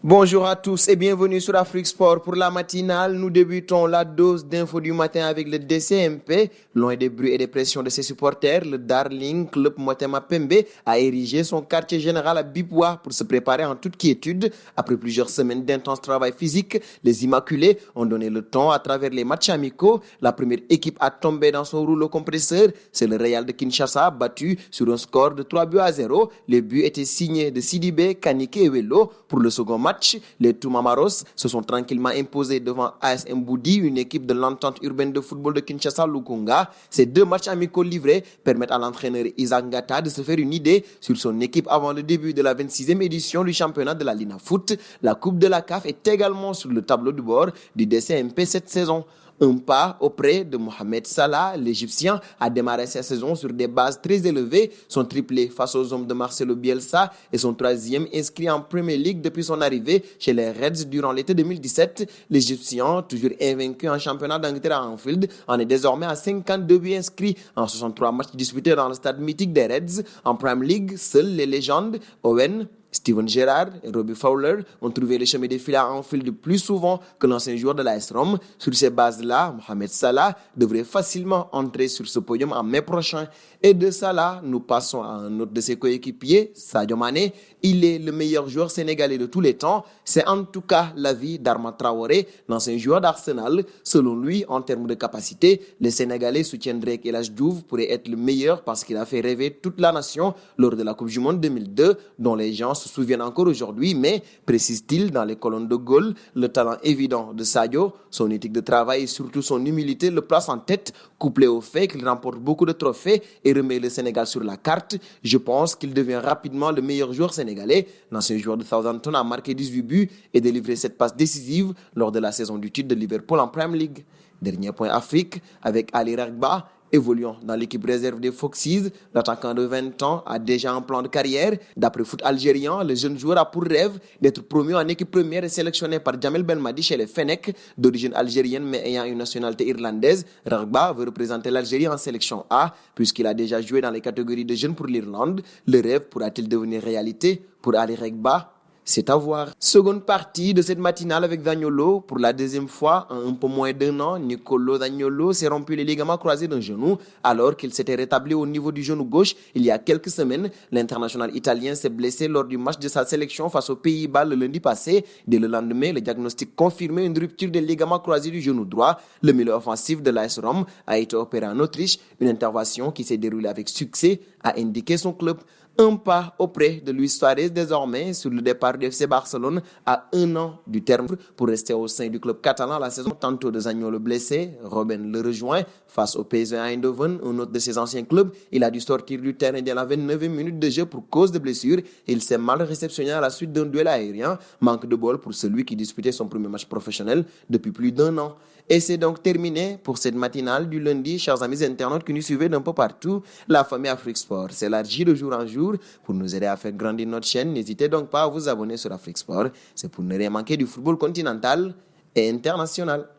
Bonjour à tous et bienvenue sur Afrique Sport. Pour la matinale, nous débutons la dose d'infos du matin avec le DCMP. Loin des bruits et des pressions de ses supporters, le Darling Club Motema Pembe a érigé son quartier général à Bipoua pour se préparer en toute quiétude. Après plusieurs semaines d'intense travail physique, les Immaculés ont donné le ton à travers les matchs amicaux. La première équipe à tomber dans son rouleau compresseur, c'est le Real de Kinshasa, battu sur un score de 3-0. Les buts étaient signés de Sidibé, Kanike et Welo. Pour le second match, les Toumamaros se sont tranquillement imposés devant AS Mboudi, une équipe de l'entente urbaine de football de Kinshasa-Lukunga. Ces deux matchs amicaux livrés permettent à l'entraîneur Isaac Ngata de se faire une idée sur son équipe avant le début de la 26e édition du championnat de la Lina Foot. La Coupe de la CAF est également sur le tableau de bord du DCMP cette saison. Un pas auprès de Mohamed Salah, l'Égyptien a démarré sa saison sur des bases très élevées. Son triplé face aux hommes de Marcelo Bielsa et son troisième inscrit en Premier League depuis son arrivée chez les Reds durant l'été 2017. L'Égyptien, toujours invaincu en championnat d'Angleterre à Anfield, en est désormais à 52 buts inscrits en 63 matchs disputés dans le stade mythique des Reds. En Premier League, seules les légendes Owen, Steven Gerrard et Robbie Fowler ont trouvé le chemin des filets à Anfield plus souvent que l'ancien joueur de l'AS Rome. Sur ces bases-là, Mohamed Salah devrait facilement entrer sur ce podium en mai prochain. Et de Salah, nous passons à un autre de ses coéquipiers, Sadio Mané. Il est le meilleur joueur sénégalais de tous les temps. C'est en tout cas l'avis d'Arma Traoré, l'ancien joueur d'Arsenal. Selon lui, en termes de capacité, les Sénégalais soutiennent Drake El Hadji Diouf pourrait être le meilleur parce qu'il a fait rêver toute la nation lors de la Coupe du Monde 2002, dont les gens se souviennent encore aujourd'hui, mais précise-t-il dans les colonnes de Gaulle, le talent évident de Sadio, son éthique de travail et surtout son humilité le place en tête, couplé au fait qu'il remporte beaucoup de trophées et remet le Sénégal sur la carte. Je pense qu'il devient rapidement le meilleur joueur sénégalais. L'ancien joueur de Southampton a marqué 18 buts et délivré cette passe décisive lors de la saison du titre de Liverpool en Premier League. Dernier point Afrique avec Ali Ragba. Évoluant dans l'équipe réserve des Foxes, l'attaquant de 20 ans a déjà un plan de carrière. D'après Foot Algérien, le jeune joueur a pour rêve d'être promu en équipe première et sélectionné par Jamel Belmadi chez les Fenech, d'origine algérienne mais ayant une nationalité irlandaise. Ragba veut représenter l'Algérie en sélection A, puisqu'il a déjà joué dans les catégories de jeunes pour l'Irlande. Le rêve pourra-t-il devenir réalité pour Ali Ragba? C'est à voir. Seconde partie de cette matinale avec Zaniolo. Pour la deuxième fois, en un peu moins d'un an, Nicolo Zaniolo s'est rompu les ligaments croisés d'un genou alors qu'il s'était rétabli au niveau du genou gauche il y a quelques semaines. L'international italien s'est blessé lors du match de sa sélection face aux Pays-Bas le lundi passé. Dès le lendemain, le diagnostic confirmait une rupture des ligaments croisés du genou droit. Le milieu offensif de l'AS Rome a été opéré en Autriche. Une intervention qui s'est déroulée avec succès, a indiqué son club. Un pas auprès de Luis Suarez désormais sur le départ du FC Barcelone à un an du terme pour rester au sein du club catalan la saison. Tantôt de Zaniolo blessé, Robben le rejoint face au PSV Eindhoven, un autre de ses anciens clubs. Il a dû sortir du terrain dès la 29e minute de jeu pour cause de blessure. Il s'est mal réceptionné à la suite d'un duel aérien. Manque de bol pour celui qui disputait son premier match professionnel depuis plus d'un an. Et c'est donc terminé pour cette matinale du lundi, chers amis internautes qui nous suivez d'un peu partout. La famille Afrique Sport s'élargit de jour en jour pour nous aider à faire grandir notre chaîne. N'hésitez donc pas à vous abonner sur Afrique Sport. C'est pour ne rien manquer du football continental et international.